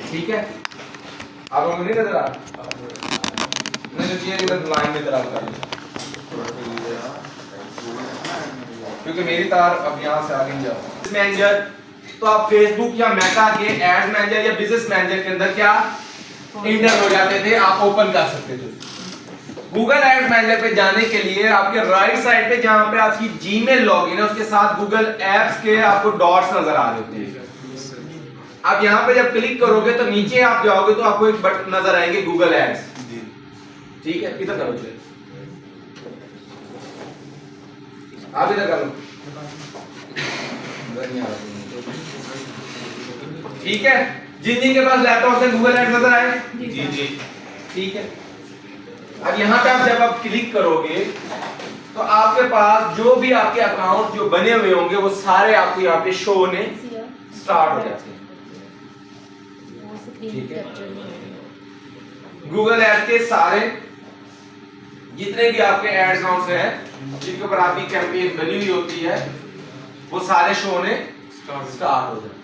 ठीक है, आप लोगों को नहीं नजर आ रहा? नहीं तो ये इधर लाइन में दरार कर लीजिए, क्योंकि मेरी तार अब यहाँ से आगे जाओ। मैनेजर तो आप फेसबुक या मेटा के एड मैनेजर या बिजनेस मैनेजर के अंदर क्या इंटर हो जाते थे, आप ओपन कर सकते थे। गूगल एड मैनेजर पे जाने के लिए आपके राइट साइड पे जहां पे आपकी जीमेल लॉगिन है उसके साथ गूगल एप्स के आपको डॉट्स नजर आ रहे होते हैं। आप यहां पे जब क्लिक करोगे तो नीचे आप जाओगे तो आपको एक बटन नजर आएंगे गूगल एड्स। ठीक है, इधर करो, आप इधर करो। ठीक है, जिन जिन के पास लैपटॉप से गूगल एड्स नजर आए, जी जी ठीक है। अब यहाँ पे आप जब आप क्लिक करोगे तो आपके पास जो भी आपके अकाउंट जो बने हुए होंगे वो सारे आपको यहाँ पे शो होने स्टार्ट हो जाते हैं। ठीक है, गूगल एड्स के सारे जितने भी आपके एड्स हैं जिनके ऊपर आपकी कैंपेन बनी हुई होती है वो सारे शो होने स्टार्ट हो जाते हैं।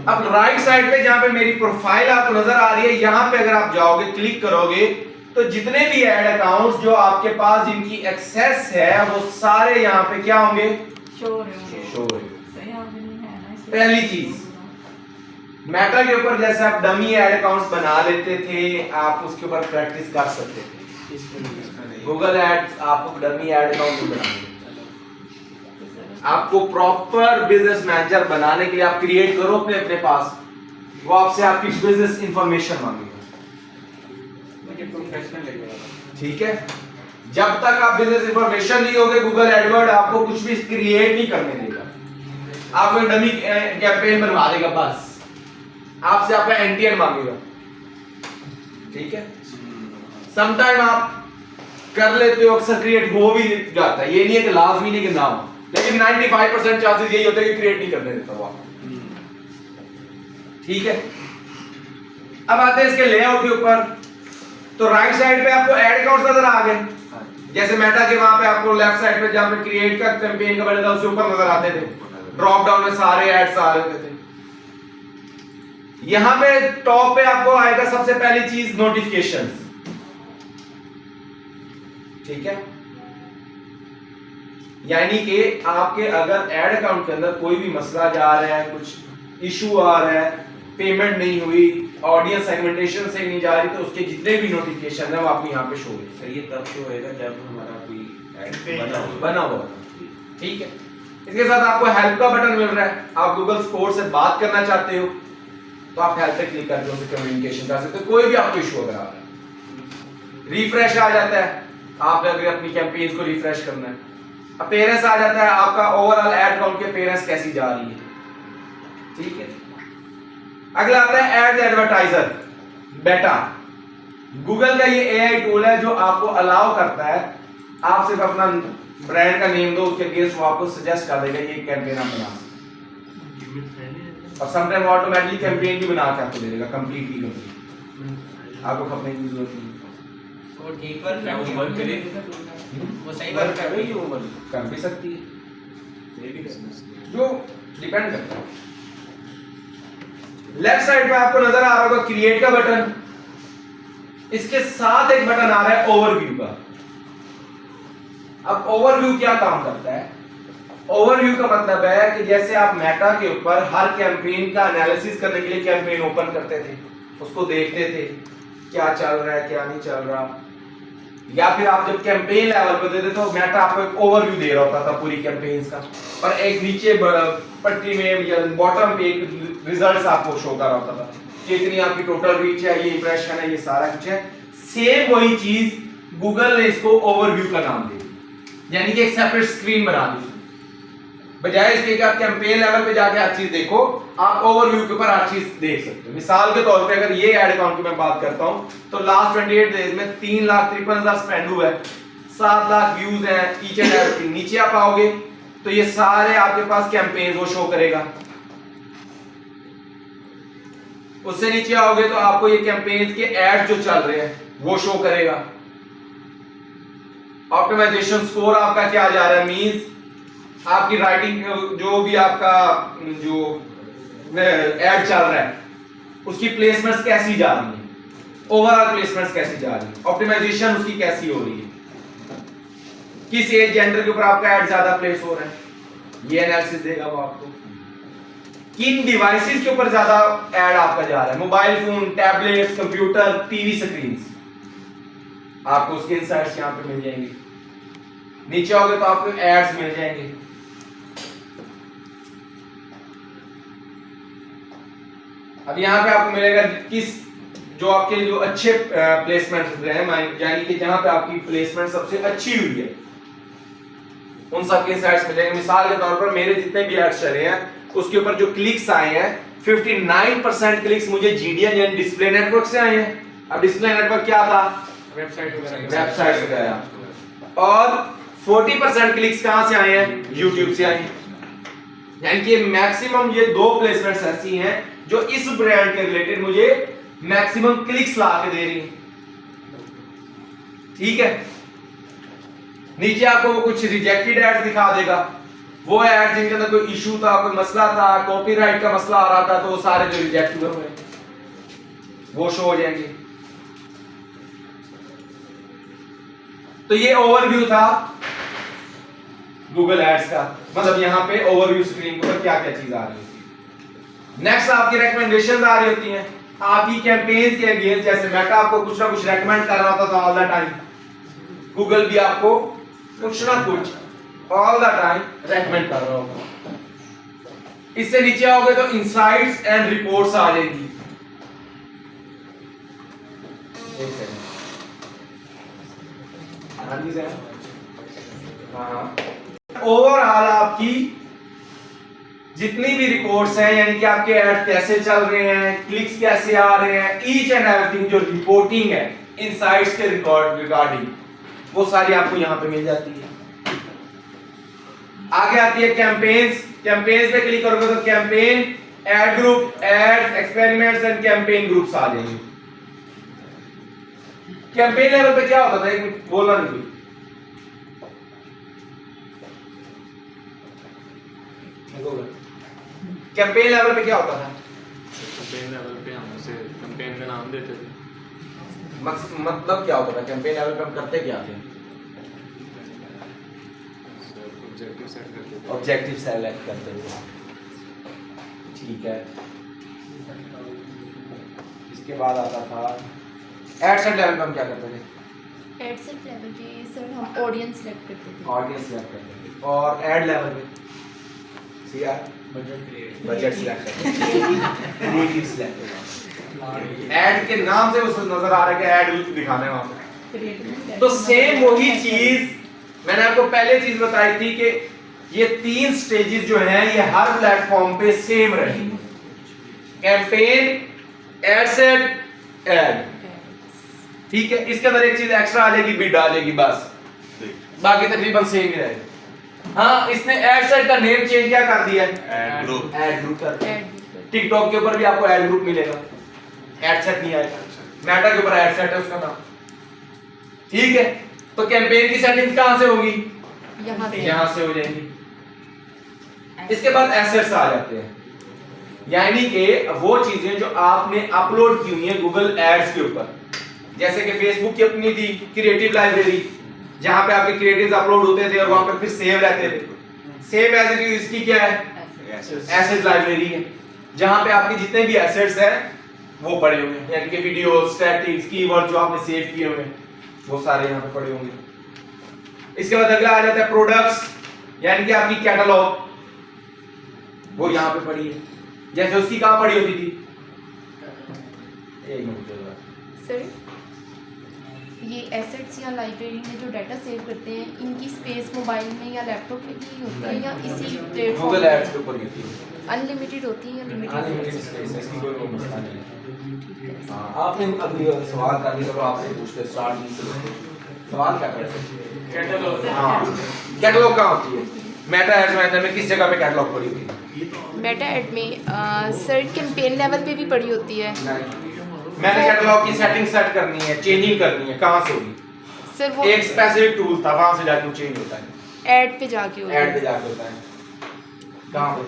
अब राइट साइड पे जहां पे मेरी प्रोफाइल आपको नजर आ रही है, यहां पे अगर आप जाओगे क्लिक करोगे तो जितने भी ऐड अकाउंट्स जो आपके पास जिनकी एक्सेस है वो सारे यहां पे क्या होंगे, शो। पहली चीज, मेटा के ऊपर जैसे आप डमी ऐड अकाउंट्स बना लेते थे, आप उसके ऊपर प्रैक्टिस कर सकते थे। गूगल एड्स आपको डमी ऐड अकाउंट बनाने, आपको प्रॉपर बिजनेस मैनेजर बनाने के लिए आप क्रिएट करो अपने पास, वो आपसे आपकी बिजनेस इंफॉर्मेशन मांगेगा। ठीक है, जब तक आप बिजनेस इंफॉर्मेशन नहीं होगे गूगल एडवर्ड आपको कुछ भी क्रिएट नहीं करने देगा, आपको एक डमी कैंपेन बनवा देगा, बस आपसे आपका एनटीएन मांगेगा। ठीक है, समटाइम आप कर लेते हो, अक्सर क्रिएट हो भी जाता है, ये नहीं है कि लाजमी नहीं कि ना हो, लेकिन 95% चांसेस यही होते हैं कि क्रिएट नहीं करने देता वो। ठीक है, अब आते हैं इसके लेआउट के ऊपर। तो राइट साइड पे आपको ऐड अकाउंट्स नजर आ गए, जैसे मेटा के वहां पे आपको लेफ्ट साइड पे जहां पे क्रिएट का कैंपेन का बटन था उसके ऊपर नजर आते थे, ड्रॉप डाउन में सारे एड्स आ रहे थे। यहां पे टॉप पे आपको आएगा सबसे पहली चीज नोटिफिकेशंस। ठीक है, यानी कि आपके अगर ऐड अकाउंट के अंदर कोई भी मसला जा रहा है, कुछ इशू आ रहा है, पेमेंट नहीं हुई, ऑडियंस सेगमेंटेशन से नहीं जा रही, तो उसके जितने भी नोटिफिकेशन है वो आपको यहाँ पे शो होंगे। ये तब शो होएगा जब हमारा कोई ऐड बना हुआ। ठीक है, इसके साथ आपको हेल्प का बटन मिल रहा है, आप गूगल सपोर्ट से बात करना चाहते हो तो आप हेल्प पे क्लिक करके उनसे कम्युनिकेशन कर सकते हो, कोई भी आपको इशू अगर आ रहा है। रिफ्रेश आ जाता है, आप अगर अपनी कैंपेन्स को रिफ्रेश करना है। अपीयरेंस आ जाता है, आपका ओवरऑल एड अकाउंट की अपीयरेंस कैसी जा रही है। ठीक है, अगला आता है एड्स एडवर्टाइजर बेटा। गूगल का ये एआई टूल है जो आपको अलाउ करता है, आप सिर्फ अपना ब्रांड का नेम दो, उसके अगेंस्ट वो आपको सजेस्ट कर देगा ये कैंपेन आप बना, और समटाइम ऑटोमेटिकली कैंपेन भी बना के आपको दे देगा, कंप्लीटली कंप्लीट, आपको खपने की जरूरत नहीं। वो ठीक वर्क करती है, वो सही वर्क कर रही है, वो कर भी सकती है, ये भी जो डिपेंड करता है। लेफ्ट साइड पे आपको नजर आ रहा होगा क्रिएट का बटन, इसके साथ एक बटन आ रहा है ओवरव्यू का। अब ओवरव्यू क्या काम करता है? ओवरव्यू का मतलब है कि जैसे आप मेटा के ऊपर हर कैंपेन का एनालिसिस करने के लिए कैंपेन ओपन करते थे, उसको देखते थे क्या चल रहा है क्या नहीं चल रहा, या फिर आप जब कैंपेन लेवल पे देते तो मेटा आपको एक ओवरव्यू दे रहा होता था पूरी कैंपेन्स का, और एक नीचे पट्टी में या बॉटम पे एक रिजल्ट्स आपको शो कर रहा होता था कि इतनी आपकी टोटल रीच है, ये इंप्रेशन है, ये सारा कुछ है। सेम वही चीज गूगल ने इसको ओवरव्यू का नाम दे दिया, यानी कि एक सेपरेट स्क्रीन बना दी, बजाय इसके कि आप कैंपेन लेवल पे जाके हर चीज देखो, आप ओवरव्यू के ऊपर हर चीज देख सकते हो। मिसाल के तौर पे अगर ये एड अकाउंट की मैं बात करता हूं तो लास्ट 28 डेज में 3,53,000 स्पेंड हुआ है, 7 लाख व्यूज हैं ईच एंड एवरीथिंग। नीचे आप आओगे तो ये सारे आपके पास कैंपेन वो शो करेगा, उससे नीचे आओगे तो आपको ये कैंपेन के एड जो चल रहे हैं वो शो करेगा। ऑप्टिमाइजेशन स्कोर आपका क्या जा रहा है, मींस आपकी राइटिंग जो भी आपका जो ऐड चल रहा है उसकी प्लेसमेंट्स कैसी जा रही है, ओवरऑल प्लेसमेंट्स कैसी जा रही है, ऑप्टिमाइजेशन उसकी कैसी हो रही है, किस एज जेंडर के ऊपर आपका ऐड ज्यादा प्लेस हो रहा है, ये एनालिसिस देगा वो आपको। किन डिवाइसेस के ऊपर ज्यादा ऐड आपका जा रहा है, mobile phone, tablets, computer, TV screen, आपको उसके इनसाइट्स यहां पे मिल जाएंगे। नीचे आओगे तो आपको एड्स मिल जाएंगे। अब यहाँ पे आपको मिलेगा किस जो आपके जो अच्छे प्लेसमेंट हैं, यानी कि जहां पे आपकी प्लेसमेंट सबसे अच्छी हुई है उन सब के इनसाइट्स मिलेंगे। मिसाल के तौर पर मेरे जितने भी एड्स चले हैं उसके ऊपर जो क्लिक्स आए हैं 59% क्लिक्स मुझे जीडीएन यानी डिस्प्ले नेटवर्क से आए हैं। अब डिस्प्ले नेटवर्क क्या था, वेबसाइट से गया, और 40% क्लिक्स कहां से आए हैं, यूट्यूब से आए हैं। यानी कि मैक्सिमम ये दो प्लेसमेंट्स ऐसी हैं जो इस ब्रांड के रिलेटेड मुझे मैक्सिमम क्लिक्स ला के दे रही हैं। ठीक है, नीचे आपको वो कुछ रिजेक्टेड एड्स दिखा देगा, वो एड्स जिनके अंदर कोई इशू था, कोई मसला था, कॉपीराइट का मसला आ रहा था, तो वो सारे जो रिजेक्ट हुए हैं वो शो हो जाएंगे। तो ये ओवरव्यू था गूगल एड्स का, मतलब यहां पे ओवरव्यू स्क्रीन पर क्या क्या चीज आ रही होती है। नेक्स्ट आपकी रिकमेंडेशंस आ रही होती हैं आपकी कैंपेन के अगेंस्ट। जैसे मेटा आपको कुछ ना कुछ रेकमेंड कर रहा होता था ऑल द टाइम, गूगल भी आपको कुछ ना कुछ ऑल द टाइम रेकमेंड कर रहा होगा। इससे नीचे आओगे तो इनसाइट्स एंड रिपोर्ट्स आ जाएगी। ओवरऑल आपकी जितनी भी रिपोर्ट्स हैं, यानी कि आपके ऐड कैसे चल रहे हैं, क्लिक्स कैसे आ रहे हैं, ईच एंड एवरीथिंग जो रिपोर्टिंग है इनसाइट्स के रिगार्डिंग, वो सारी आपको यहां पे मिल जाती है। आगे आती है कैंपेन्स। कैंपेन्स पे क्लिक करोगे तो campaign, ad group, ads, experiments and campaign groups आ जाएंगे। कैंपेन लेवल पे क्या होता था, एक मिनट बोलना नहीं। कैंपेन लेवल पे क्या होता था, कैंपेन लेवल पे हम उसे कैंपेन का नाम देते थे। मतलब क्या होता था कैंपेन लेवल पे हम करते क्या थे, ऑब्जेक्टिव सेट करते थे। ऑब्जेक्टिव सेलेक्ट करते थे। ठीक है, इसके बाद आता था एड सेट लेवल पे हम क्या करते थे, एड सेट लेवल पे सर हम ऑडियंस सेलेक्ट करते थे। ऑडियंस सेलेक्ट करते थे। और एड लेवल पे सीआर बजट सिलेक्ट करते थे, क्रिएटिव सिलेक्ट करते थे। ऐड के नाम से उसको नजर आ रहा है कि ऐड दिखाना है वहां पे। तो सेम वही चीज मैंने आपको पहले चीज बताई थी कि ये 3 स्टेजेस जो हैं ये हर प्लेटफॉर्म पे सेम रहेंगे, कैंपेन, एड सेट, ऐड। ठीक है, इसके अंदर एक चीज एक्स्ट्रा आ जाएगी, बिड आ जाएगी, बस बाकी तकरीबन सेम ही रहेगा। हाँ, इसने ऐड सेट का नेम चेंज क्या कर दिया है, ऐड ग्रुप। ऐड ग्रुप कर दिया। टिकटॉक के ऊपर भी आपको ऐड ग्रुप मिलेगा, ऐड सेट नहीं आएगा। मेटा के ऊपर ऐड सेट है उसका नाम। ठीक है, तो कैंपेन की सेटिंग्स कहां से होगी, यहां से हो जाएंगी। इसके बाद एसेट्स आ जाते हैं, यानी कि वो चीजें जो आपने अपलोड की हुई है गूगल एड्स के ऊपर। जैसे कि फेसबुक की अपनी थी क्रिएटिव लाइब्रेरी, जहां पे आपके क्रिएटिव्स अपलोड होते थे और वहां पर फिर सेव रहते थे। सेम एज इट इज इसकी क्या है, एसेट्स लाइब्रेरी है, जहां पे आपके जितने भी एसेट्स हैं वो पड़े हुए हैं, यानी कि वीडियो, स्टैटिक्स, कीवर्ड जो आपने सेव किए हुए हैं वो सारे यहां पे पड़े होंगे। इसके बाद अगला आ जाता है प्रोडक्ट्स, यानी कि आपकी कैटलॉग, वो यहां पे पड़ी है। जैसे उसकी कहां पड़ी होती थी, एक मिनट सर ये एसेट्स या लाइब्रेरी में जो डाटा सेव करते हैं इनकी स्पेस मोबाइल में या लैपटॉप में भी होती है या इसी प्लेटफॉर्म गूगल एड्स के ऊपर होती है, अनलिमिटेड होती है या लिमिटेड? अनलिमिटेड स्पेस है, इसकी कोई मसला नहीं है। हां, आपने अभी सवाल कर लिया तो आपसे पूछते स्टार्ट से सवाल क्या करते हैं, कैटलॉग। हां, कैटलॉग कहां होती है, मेटा एड्स में किस जगह पे कैटलॉग पड़ी होती है, मेटा ऐड में सर कैंपेन लेवल पे भी पड़ी होती है। मैंने कैटलॉग की सेटिंग सेट करनी है, चेंजिंग करनी है, कहां से होगी, सर वो एक स्पेसिफिक टूल था वहां से जाके चेंज होता है। ऐड पे जाके होता ऐड पे है। जाके होता है। कहाँ पे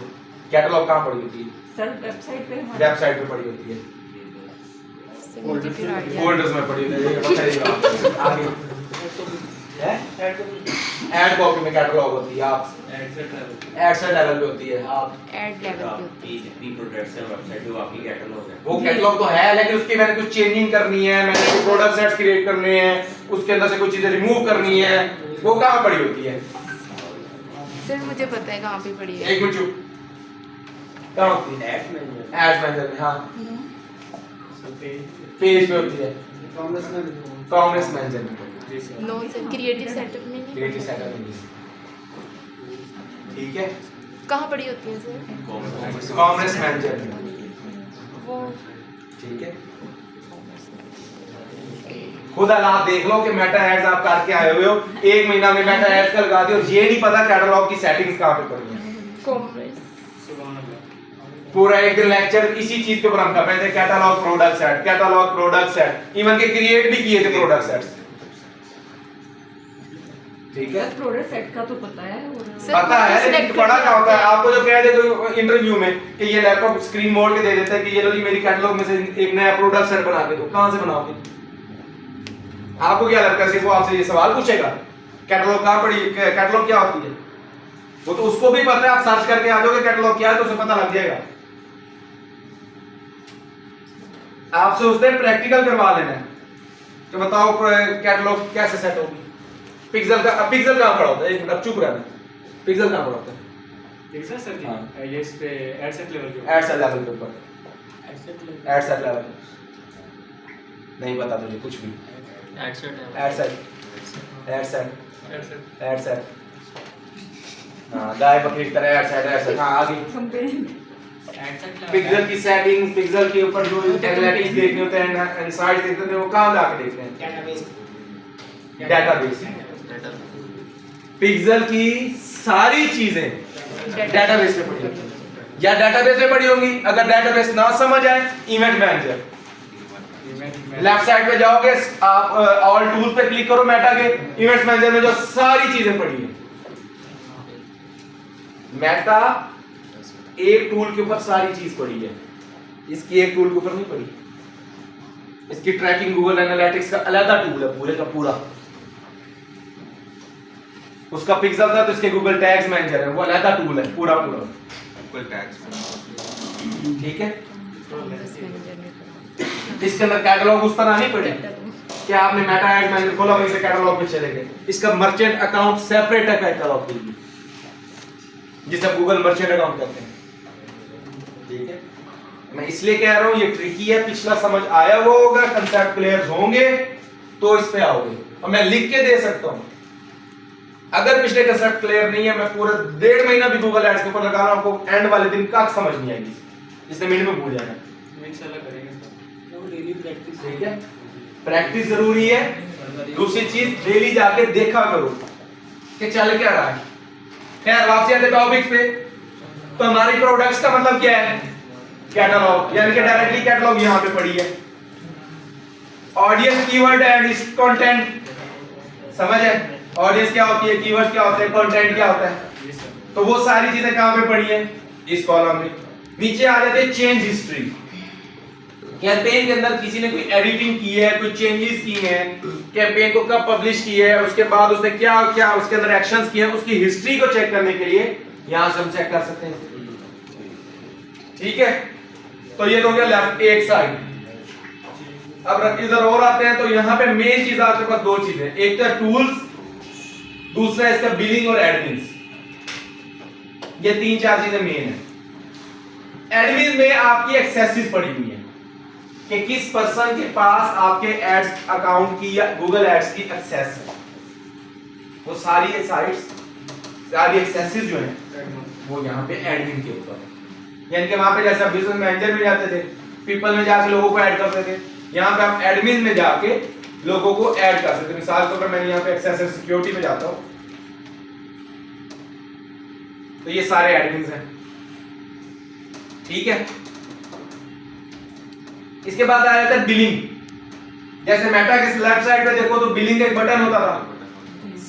कैटलॉग कहाँ पड़ी होती है? सर वेबसाइट पे हमारे वेबसाइट पे पड़ी होती है, सर मुझे फिर आइडिया फोल्डर्स में पड़ी होती है। ये बताइए आप आगे है ऐड कॉपी में कैटलॉग होती है, आप एड सेट लेवल पे होती है, आप ऐड लेवल पे होता आपकी जितनी प्रोडक्ट्स हैं वेबसाइट पे वो आपकी कैटलॉग है। वो कैटलॉग तो है, लेकिन उसकी मैंने कुछ चेंजिंग करनी है, मैंने कुछ प्रोडक्ट सेट्स क्रिएट करने हैं, उसके अंदर से कुछ चीजें रिमूव करनी है, वो कहाँ पड़ी होती है? है। सर मुझे पता है कहाँ पे पड़ी है। एक मिनट चुप, कहाँ होती है? एड्स में एड्स मैनेजर में, हाँ पेज पे होती है, कॉमर्स मैनेजर में, नो सर क्रिएटिव सेटअप में नहीं। क्रिएटिव सेटअप में। ठीक है, कहाँ पड़ी होती है सर? कॉमर्स मैनेजर में। वो ठीक है, खुद आप देख लो कि मेटा एड्स आप करके आए हुए हो, एक महीना में मेटा एड्स का लगा दिया और ये नहीं पता कैटलॉग की सेटिंग्स कहाँ पे पड़ी है। कॉमर्स पूरा एक दिन लेक्चर इसी चीज के ऊपर हम कर रहे थे, catalogue product set, catalogue product set, even के क्रिएट भी किए थे प्रोडक्ट सेट्स। ठीक है, प्रोडक्ट सेट का तो पता है और सर, पता है, select लेकिन पढ़ा क्या होता है? आपको जो कह दे तो इंटरव्यू में कि ये लैपटॉप स्क्रीन मोड के दे देता है कि ये लो जी मेरी कैटलॉग में से एक नया प्रोडक्ट सेट बना के दो, कहां से बनाओगे? आपको क्या लगता है सिर्फ वो आपसे ये सवाल पूछेगा कैटलॉग कहां पड़ी, कैटलॉग क्या होती है? वो तो उसको भी पता है, आप सर्च करके आ जाओगे कैटलॉग क्या है तो उसे पता लग जाएगा। आपसे उसने प्रैक्टिकल करवा लेना है कि बताओ कैटलॉग कैसे सेट होगी। पिक्सल कहां पड़ा होता है? एक मिनट अब चुप रहना, पिक्सल कहां पड़ा होता है? पिक्सल सर हाँ। जी ये इस पे एड सेट लेवल के एड सेट लेवल के ऊपर, एड सेट लेवल नहीं पता तुझे कुछ भी। Ad set, ad set, ad set, हाँ गाय बकरी की तरह एड सेट, हाँ आगे कंपेयर पिक्सल की सेटिंग्स, पिक्सल के ऊपर जो एनालिटिक्स देखने होते हैं, इनसाइट्स देखते हैं, वो कहाँ जाके देखते हैं? डेटाबेस। पिक्सल की सारी चीजें डेटाबेस में पड़ी होंगी या डेटाबेस में पड़ी होंगी। अगर डेटाबेस ना समझ आए, इवेंट मैनेजर, लेफ्ट साइड पे जाओगे आप ऑल टूल्स पे क्लिक करो मेटा के, इवेंट्स मैनेजर में जो सारी चीजें पड़ी है। मेटा एक टूल के ऊपर सारी चीज पड़ी है, इसकी एक टूल के ऊपर नहीं पड़ी। इसकी ट्रैकिंग गूगल एनालिटिक्स का अलग टूल है पूरे का पूरा। उसका पिक्सल था तो इसके गूगल टैग्स मैनेजर है, वो अलग टूल है पूरा पूरा। गूगल टैग्स ठीक है, कॉमर्स मैनेजर में पड़ा। इसके अंदर कैटलॉग उस तरह नहीं पड़े कि आपने मेटा एड मैनेजर खोला वहीं से कैटलॉग पे चले गए। इसका मर्चेंट अकाउंट सेपरेट है कैटलॉग के लिए, जिसे गूगल मर्चेंट अकाउंट कहते हैं। ठीक है, मैं इसलिए कह रहा हूं ये ट्रिकी है, पिछला समझ आया हुआ होगा, कंसेप्ट क्लियर होंगे तो इस पे आओगे। और मैं लिख के दे सकता हूं, अगर पिछले कंसेप्ट क्लियर नहीं है, मैं पूरा 1.5 महीना भी गूगल एड्स के ऊपर लगा रहा हूं, आपको एंड वाले दिन का समझ नहीं आएगी, इससे मिनट में भूल जाना। इंशाल्लाह करेंगे सर। वो डेली प्रैक्टिस ठीक है, प्रैक्टिस जरूरी है। दूसरी चीज, डेली जाके देखा करो कि चल क्या रहा है। खैर वापसी आते टॉपिक पे, तो हमारी प्रोडक्ट्स का मतलब क्या है? कैटलॉग, यानी कि डायरेक्टली कैटलॉग यहां पे पड़ी है। ऑडियंस, कीवर्ड एंड कंटेंट, समझ है? ऑडियंस क्या होती है, कीवर्ड्स क्या होते हैं, कंटेंट क्या होता है, तो वो सारी चीजें कहां पे पड़ी है? इस कॉलम में। नीचे आ जाते हैं चेंज हिस्ट्री। कैंपेन के अंदर किसी ने कोई एडिटिंग की है, कोई चेंजेस की हैं, कैंपेन को कब पब्लिश की है, उसके बाद उसने क्या क्या उसके अंदर एक्शंस किए हैं, उसकी हिस्ट्री को चेक करने के लिए यहां से हम चेक कर सकते हैं। ठीक है, तो ये तो हो गया लेफ्ट एक साइड। अब इधर और आते हैं, तो यहां पे मेन चीज आपके पास दो चीजें, एक तो टूल्स, दूसरा इसका बिलिंग और एडमिन्स। ये 3-4 चीजें मेन है। एडमिन में आपकी एक्सेसेस पड़ी हुई है कि किस पर्सन के पास आपके एड्स अकाउंट की या गूगल एड्स की एक्सेस है। वो सारी साइट्स, सारी एक्सेसेस जो हैं वो यहाँ पे एडमिन के ऊपर है। यानी कि वहां पे जैसे बिजनेस मैनेजर में जाते थे, पीपल में जाके लोगों को ऐड करते थे, यहाँ पे आप एडमिन में जाके लोगों को ऐड कर सकते हैं। मिसाल के तौर पर मैं यहाँ पे एक्सेस एंड सिक्योरिटी में जाता हूँ, तो ये सारे एडमिन्स हैं। ठीक है, इसके बाद आ जाता है बिलिंग। जैसे मेटा के लेफ्ट साइड पे देखो तो बिलिंग का एक बटन होता था,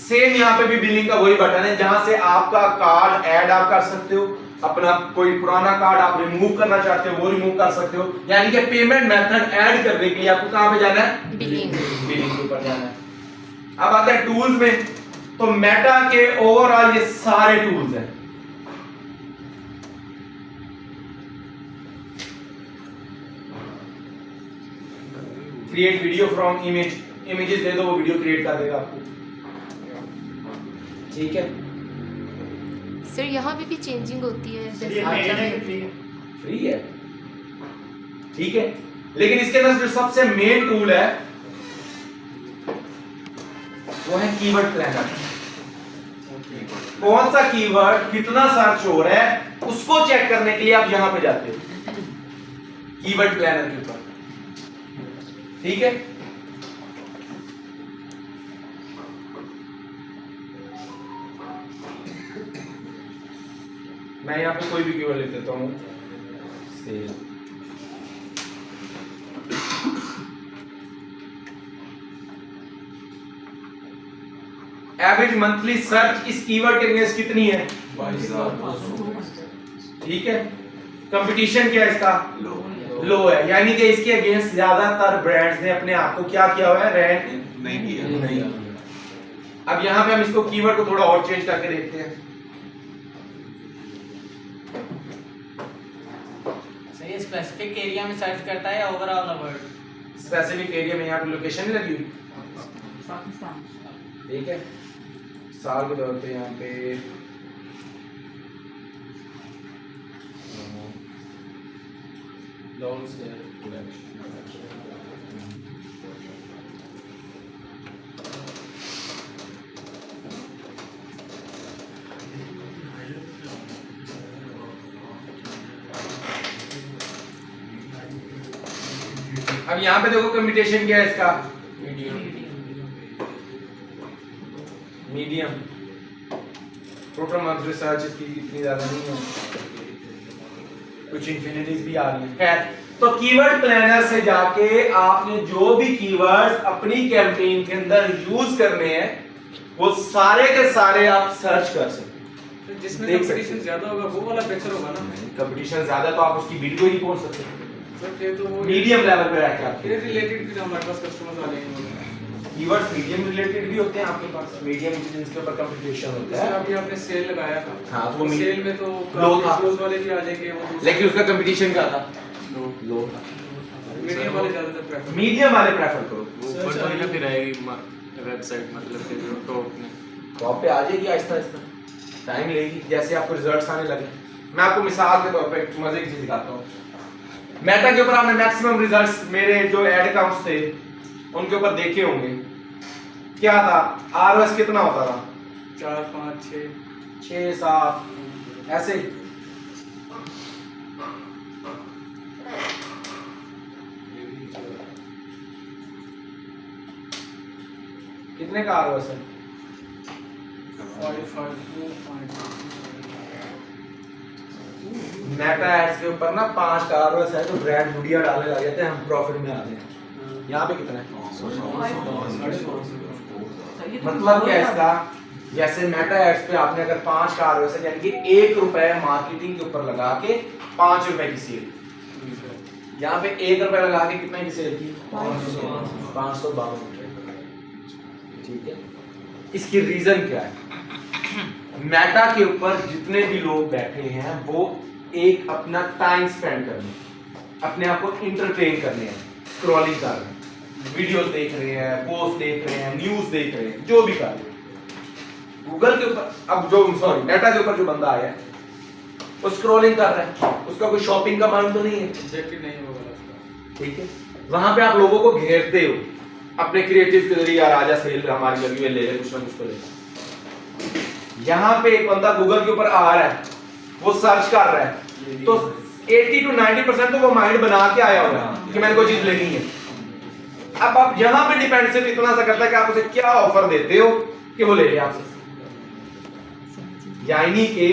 सेम यहाँ पे भी बिलिंग का वही बटन है जहां से आपका कार्ड ऐड आप कर सकते हो, अपना कोई पुराना कार्ड आप रिमूव करना चाहते हो वो रिमूव कर सकते हो। यानी कि पेमेंट मेथड ऐड करने के लिए आपको कहां पे जाना है? बिलिंग के ऊपर जाना है। अब आते हैं टूल्स में, तो मेटा के ओवरऑल ये सारे टूल्स हैं। क्रिएट वीडियो फ्रॉम इमेजेस दे दो, वो वीडियो क्रिएट कर देगा आपको, ठीक है। सर यहाँ पे भी चेंजिंग होती है ये जैसे पेड है कि फ्री है? फ्री है, ठीक है। लेकिन इसके अंदर जो सबसे मेन टूल है वो है कीवर्ड प्लानर। कौन सा कीवर्ड कितना सर्च हो रहा है उसको चेक करने के लिए आप यहां पे जाते हो कीवर्ड प्लानर के ऊपर, ठीक है। मैं यहां पे कोई भी कीवर्ड लिख देता हूं, सेल। एवरेज मंथली सर्च इस कीवर्ड के अगेंस्ट कितनी है? 22,200, ठीक है। कंपटीशन क्या है इसका? लो है, यानी कि इसके अगेंस्ट ज्यादातर ब्रांड्स ने अपने आप को क्या किया हुआ है? रैंक नहीं किया। अब यहां पे हम इसको कीवर्ड को थोड़ा और चेंज करके देखते हैं। सर ये स्पेसिफिक एरिया में सर्च करता है या ओवरऑल वर्ल्ड? स्पेसिफिक एरिया में यहाँ पे लोकेशन लगी हुई, पाकिस्तान। ठीक है। साल के तौर पे यहाँ पे अब यहाँ पे देखो कम्पिटिशन क्या है इसका? मीडियम। टोटल मंथ रिसर्च इसकी इतनी ज्यादा नहीं है, कुछ इन्फिनिटीज भी आ रही है। खैर, तो कीवर्ड प्लानर से जाके आपने जो भी कीवर्ड्स अपनी कैंपेन के अंदर यूज करने हैं वो सारे के सारे आप सर्च कर सकते हैं। जिसमें देख सकते कंपटीशन ज्यादा होगा वो वाला बेहतर होगा ना। कंपटीशन ज्यादा तो आप उसकी वीडियो ही नहीं पहुंच सकते। सर ये तो वो मीडियम लेवल पे रखे आप ये रिलेटेड भी हमारे पास कस्टमर्स आ जाएंगे। कीवर्ड्स मीडियम रिलेटेड भी होते हैं आपके पास, मीडियम जिनके ऊपर कंपटीशन होता जैसे है। अभी आपने सेल लगाया था, हाँ, तो वो सेल में तो लो था। क्लोज वाले भी आ जाएंगे वो, लेकिन उसका कंपटीशन क्या था? लो था। मीडियम वाले ज्यादातर प्रेफर। मीडियम वाले प्रेफर करो, वो ऊपर तो ही ना फिर आएगी वेबसाइट, मतलब कि जो टॉप में टॉप पे आ जाएगी आहिस्ता आहिस्ता, टाइम लेगी जैसे आपको रिजल्ट्स आने लगे। मैं आपको मिसाल के तौर पे एक मजे की चीज दिखाता हूँ। मेटा के ऊपर आपने मैक्सिमम रिजल्ट्स मेरे जो एड अकाउंट्स थे उनके ऊपर देखे होंगे। क्या था? आरओएस कितना होता था? 4, 5, 6, 7 ऐसे। कितने का आरओएस है? 5, 5, मेटा एड्स के ऊपर ना 5 का आरओएस है तो ब्रांड वीडियो डालने लग जाते हैं, हम प्रॉफिट में आते हैं। यहाँ पे कितना है? मतलब क्या है इसका? जैसे मेटा एड्स पे आपने अगर 5 का आरओएस है यानी कि 1 रुपए मार्केटिंग के ऊपर लगा के 5 रुपए की सेल, यहाँ पे 1 रुपए लगा के कितने की सेल की? 552 रुपए, ठीक है। इसकी रीजन क्या है? मेटा के ऊपर जितने भी लोग बैठे हैं वो एक अपना टाइम स्पेंड करने, अपने आप को इंटरटेन करने हैं, स्क्रॉलिंग कर रहे हैं, वीडियोस देख रहे हैं, पोस्ट देख रहे हैं, न्यूज़ देख रहे हैं, जो भी कर रहे हैं। गूगल के ऊपर अब जो मेटा के ऊपर जो बंदा आया है वो स्क्रॉलिंग कर रहा है, उसका कोई शॉपिंग का माइंड तो नहीं है, ऑब्जेक्टिव नहीं होगा उसका, ठीक है। वहां पे आप लोगों को घेरते हो अपने क्रिएटिव के जरिए, यार आजा सेल हमारी लगी हुई, ले ले कुछ ना कुछ तो ले। यहाँ पे एक बंदा गूगल के ऊपर आ रहा है, वो सर्च कर रहा है, तो 80 to 90% तो वो माइंड बना के आया होगा कि मैंने कोई चीज लेनी है। अब आप यहाँ पे डिपेंड सिर्फ इतना सा करता है कि आप उसे क्या ऑफर देते हो कि वो ले ले आपसे। यानी कि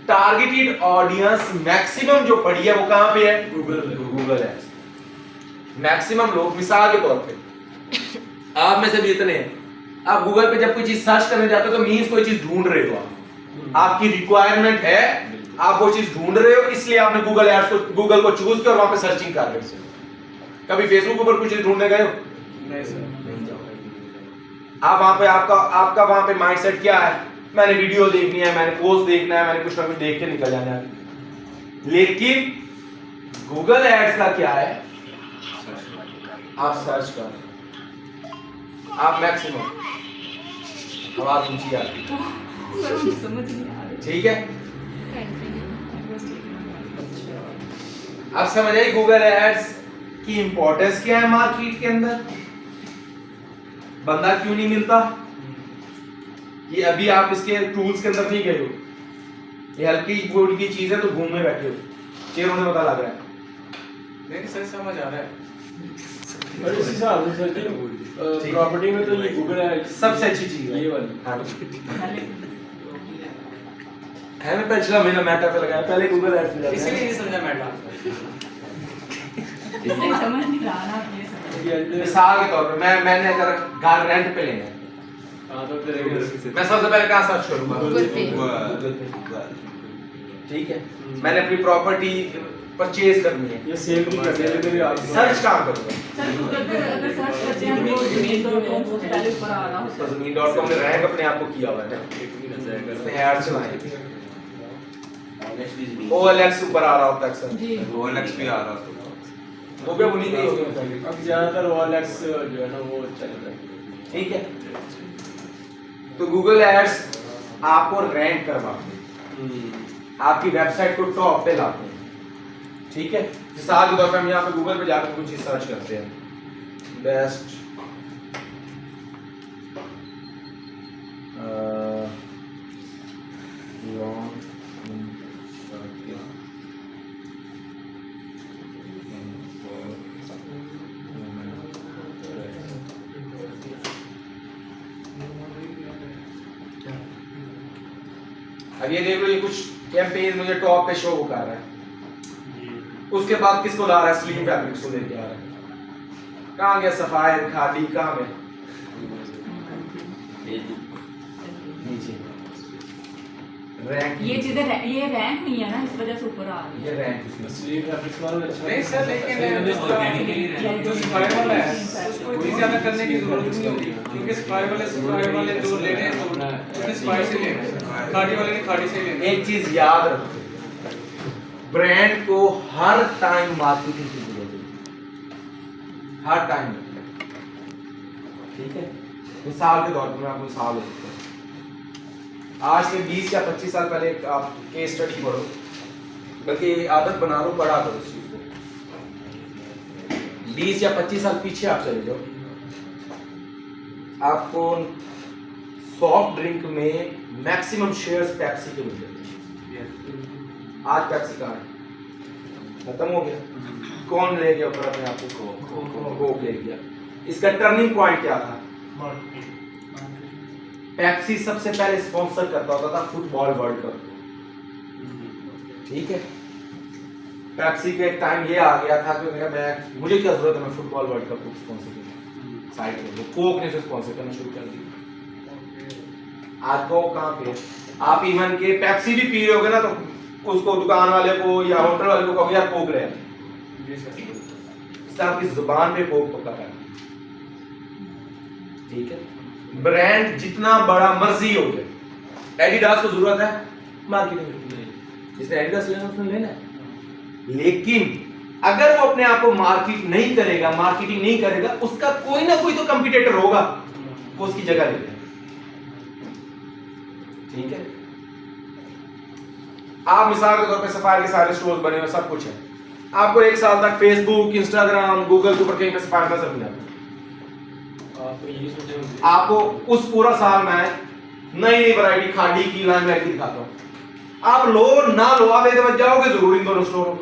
टारगेटेड ऑडियंस मैक्सिमम जो पड़ी है वो कहां पे है? गूगल है। मैक्सिमम लोग, मिसाल के तौर पे आप में से भी इतने हैं, आप गूगल पे जब कोई चीज सर्च करने जाते हो तो मींस कोई चीज ढूंढ रहे हो आपकी रिक्वायरमेंट है, आप वो चीज ढूंढ रहे हो, इसलिए आपने गूगल एड्स को गूगल को चूज किया और वहां पे सर्चिंग कर रहे हो। कभी फेसबुक पर कुछ चीज ढूंढने गए हो? नहीं सर। आप वहां पे आपका वहां पे माइंडसेट क्या है? मैंने वीडियो देखनी है, मैंने पोस्ट देखना है, मैंने कुछ ना कुछ देख के निकल जाना है। लेकिन गूगल एड्स का क्या है? आप सर्च कर, आप मैक्सिमम आवाज ऊंची आती है, समझ नहीं आ रही। ठीक है? अब समझ आई गूगल एड्स की इंपॉर्टेंस क्या है मार्केट के अंदर, बंदा क्यों नहीं मिलता? ये अभी आप इसके टूल्स के अंदर नहीं गए हो, ये हल्की फुल्की चीज है तो घूमने बैठे हो, चेहरों से पता लग रहा है। नहीं सर समझ आ रहा है। और इस हिसाब से सर जी प्रॉपर्टी में तो ये गूगल एड्स सबसे अच्छी चीज है ये वाली। हाँ। पहले है मैं पिछला महीना मेटा पे लगाया, पहले गूगल एड्स पे जाते इसीलिए हैं। नहीं समझा मैटा। इसलिए समझ नहीं रहा ना आप ये समझ। मिसाल के तौर पे मैंने अगर घर रेंट पे लेना है, हाँ तो फिर मैं सबसे पहले कहाँ सर्च करूंगा? गूगल पे। गूगल पे। ठीक है, मैंने अपनी प्रॉपर्टी परचेज करनी है, ये सेव नहीं करते लेकिन भी आप सर्च कहाँ करूंगा? सर गूगल पे अगर सर्च करते हैं तो zmin.com सबसे पहले ऊपर आ रहा होता तो है। ज़मीन.com ने रैंक अपने आप को किया हुआ है ना, उसने एड चलाए, OLX ऊपर आ रहा होता है अक्सर, जी OLX भी आ रहा था। वो भी उन्हीं का ही हो गया। अब ज्यादातर OLX जो है ना वो चल रहा है। ठीक है, तो गूगल एड्स आपको रैंक करवाते हैं, आपकी वेबसाइट को टॉप पे लाते हैं। ठीक है, मिसाल के तौर पे हम यहाँ पे गूगल पे जाकर कुछ चीज सर्च करते हैं, बेस्ट अब ये देख लो, ये कुछ कैंपेन मुझे टॉप पे शो कर रहा है। उसके बाद किसको ला रहा है? स्लिम फैब्रिक्स को लेके आ रहा है। कहाँ गया सफायर खादी? कहाँ में? नीचे रैंक, ये चीजें ये रैंक नहीं है ना, इस वजह से ऊपर आ रही है। ये रैंक स्लीव फैब्रिक्स वाला अच्छा नहीं सर, लेकिन जो सफाई वाला है उसको इतनी ज्यादा करने की जरूरत नहीं होती, क्योंकि सफाई वाले जो लेने हैं तो उन्हें सफाई से लेने हैं, खाड़ी वाले ने खाड़ी से लेने हैं। एक चीज याद रखो, ब्रांड को हर टाइम मार्केटिंग की जरूरत है, हर टाइम। ठीक है, मिसाल के तौर पर मैं आपको मिसाल देता हूं, आज से 20 या 25 साल पहले आप केस स्टडी पढ़ो, बल्कि आदत बना लो, पढ़ा करो इस चीज को। 20 या 25 साल पीछे आप चले जाओ, आपको सॉफ्ट ड्रिंक में मैक्सिमम शेयर्स पेप्सी के मिलते थे। आज पेप्सी कहाँ है? खत्म हो गया। कौन ले गया ऊपर अपने आप को? कोक ले गया। इसका टर्निंग पॉइंट क्या था? पेप्सी सबसे पहले स्पॉन्सर करता होता था फुटबॉल वर्ल्ड कप। ठीक है, पेप्सी के एक टाइम ये आ गया था कि मैं मुझे क्या जरूरत है, मैं फुटबॉल वर्ल्ड कप को स्पॉन्सर करूं, साइड में कोक ने स्पॉन्सर करना शुरू कर दिया। आज कोक कहाँ पे? आप इवन के पेप्सी भी पी रहे होगे ना, तो उसको दुकान वाले को या होटल वाले को कहोगे यार कोक ले, इससे आपकी जुबान पे कोक पका है। ठीक है, ब्रांड जितना बड़ा मर्जी हो जाए, एडिडास को जरूरत है मार्केटिंग की, जिसने एडिडास लेना उसने लेना है, लेकिन अगर वो अपने आप को मार्केट नहीं करेगा, मार्केटिंग नहीं करेगा, उसका कोई ना कोई तो कंपटीटर होगा, वो उसकी जगह ले लेगा। ठीक है, आप मिसाल के तौर पे सफायर के सारे स्टोर्स बने हुए, सब कुछ है, आपको एक साल तक फेसबुक, इंस्टाग्राम, गूगल के ऊपर कहीं पे सफायर नजर नहीं आता। आपको ये सोचना चाहिए। आपको उस पूरा साल में नई नई वैरायटी खाड़ी की, लाइमलाइट की दिखाता हूं, आप लो ना लो, आप एक बार जाओगे जरूर इन दोनों स्टोरों में,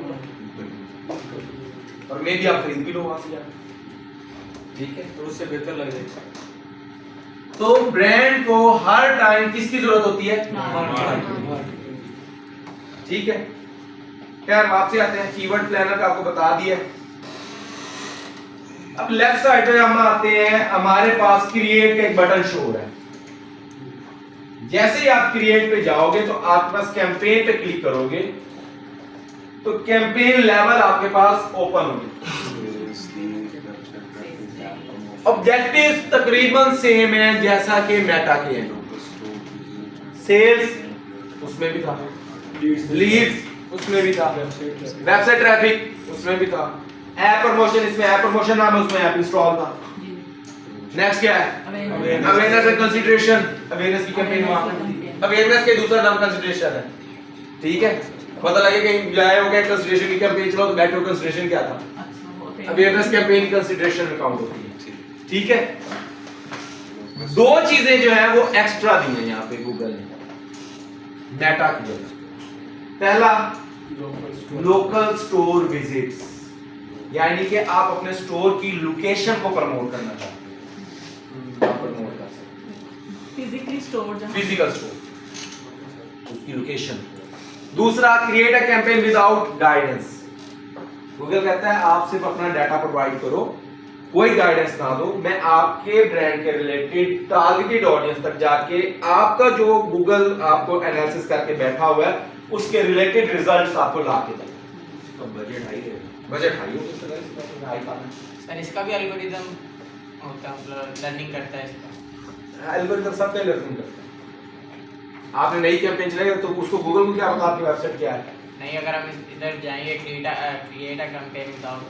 और मे भी आप खरीद भी लो वहां से जाकर। ठीक है, तो उससे बेहतर लग जाएगा। तो ब्रांड को हर टाइम किसकी जरूरत होती है? ठीक है, खैर आपसे आते हैं कीवर्ड प्लानर का, आपको बता दिया अब लेफ्ट साइड पे हम आते हैं, हमारे पास क्रिएट का एक बटन शो हो रहा है। जैसे ही आप क्रिएट पे जाओगे तो आपके पास कैंपेन पे क्लिक करोगे तो कैंपेन लेवल आपके पास ओपन होगी। ऑब्जेक्टिव्स तकरीबन सेम है जैसा कि मेटा के हैं। सेल्स उसमें भी था, लीड्स उसमें भी था, वेबसाइट ट्रैफिक उसमें भी था, ऐप प्रमोशन, इसमें ऐप प्रमोशन नाम है, उसमें ऐप इंस्टॉल था। नेक्स्ट क्या है? अवेयरनेस एंड कंसीडरेशन, अवेयरनेस की कैंपेन वहां, अवेयरनेस के दूसरा नाम कंसीडरेशन है। ठीक है, पता लगे कहीं जाए हो गया कंसीडरेशन की कैंपेन चलाओ तो बैठो कंसीडरेशन क्या था? अवेयरनेस कैंपेन कंसीडरेशन में काउंट होती है। ठीक है, दो चीजें जो है वो एक्स्ट्रा दी हैं यहाँ पे गूगल ने मेटा की वजह से। पहला लोकल स्टोर विजिट्स, यानी कि आप अपने स्टोर की लोकेशन को प्रमोट करना चाहते हैं, आप प्रमोट कर सकते हैं फिजिकली स्टोर जहां फिजिकल स्टोर, उसकी लोकेशन। दूसरा create a campaign without guidance. Google कहता है आप सिर्फ अपना डाटा प्रोवाइड करो, कोई गाइडेंस ना दो, मैं आपके ब्रांड के रिलेटेड टारगेटेड ऑडियंस तक जाके आपका जो गूगल आपको एनालिसिस करके बैठा हुआ है उसके रिलेटेड रिजल्ट्स आपको ला के दें। तो बजट हाई है, बजट हाई हो तो इसका हाई पाना। सर इसका भी एल्गोरिदम होता है, मतलब लर्निंग करता है इसका। एल्गोरिथम सब पे लर्निंग करता है। आपने नई कैंपेन चलाई तो उसको गूगल को क्या पता आपकी वेबसाइट क्या है? नहीं, अगर हम इधर जाएंगे create a campaign without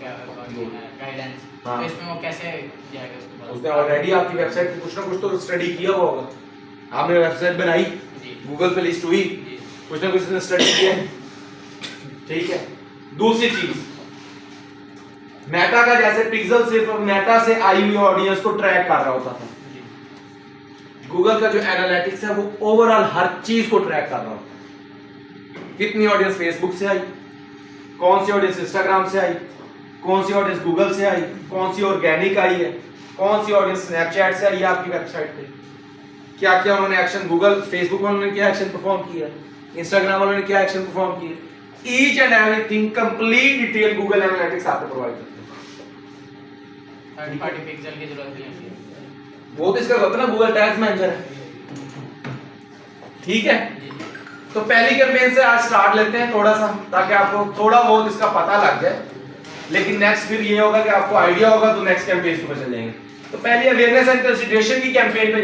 guidance, हाँ। तो इसमें वो कैसे जाएगा उसके बाद? उसने ऑलरेडी आपकी वेबसाइट पे कुछ ना कुछ तो स्टडी किया हुआ होगा। आपने वेबसाइट बनाई, जी गूगल पे लिस्ट हुई, जी कुछ ना कुछ उसने स्टडी किया। ठीक है, दूसरी चीज मेटा का जैसे पिक्सल सिर्फ मेटा से आई हुई ऑडियंस को ट्रैक कर रहा होता था, गूगल का जो एनालिटिक्स है वो ओवरऑल हर चीज को ट्रैक कर रहा होता है। कितनी ऑडियंस फेसबुक से आई, कौन सी ऑडियंस इंस्टाग्राम से आई, कौन सी ऑडियंस गूगल से आई, कौन सी ऑर्गेनिक आई है, कौन सी ऑडियंस स्नैपचैट से आई है आपकी वेबसाइट पे, क्या क्या उन्होंने एक्शन, गूगल फेसबुक वालों ने क्या एक्शन परफॉर्म किया, इंस्टाग्राम वालों ने क्या एक्शन परफॉर्म किया, each and everything complete detail Google analytics आपको प्रोवाइड करते हैं। थर्ड पार्टी पिक्सल की जरूरत नहीं होती है। वो तो इसका होता है ना गूगल टैग्स मैनेजर है। ठीक है, तो पहली कैंपेन से आज स्टार्ट लेते हैं थोड़ा सा, ताकि आपको थोड़ा बहुत इसका पता लग जाए, लेकिन नेक्स्ट फिर ये होगा कि आपको आइडिया होगा तो नेक्स्ट कैंपेन पे चल जाएंगे। तो पहले अवेयरनेस एंड कंसीडरेशन की कैंपेन पे